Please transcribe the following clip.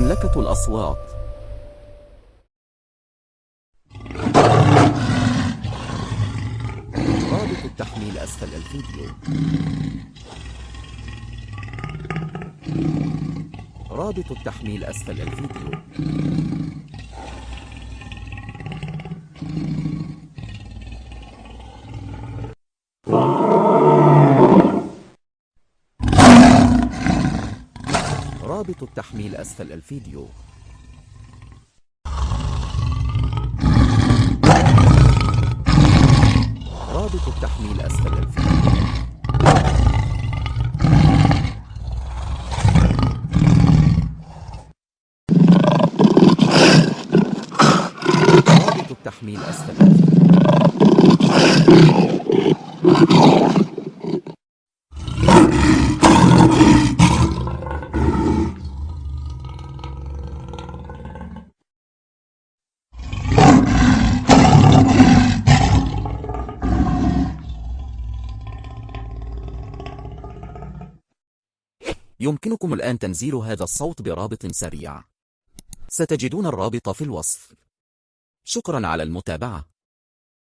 مملكة الأصوات. رابط التحميل أسفل الفيديو. رابط التحميل أسفل الفيديو. رابط التحميل أسفل الفيديو. رابط التحميل أسفل الفيديو. رابط التحميل أسفل الفيديو. يمكنكم الآن تنزيل هذا الصوت برابط سريع. ستجدون الرابط في الوصف. شكرا على المتابعة.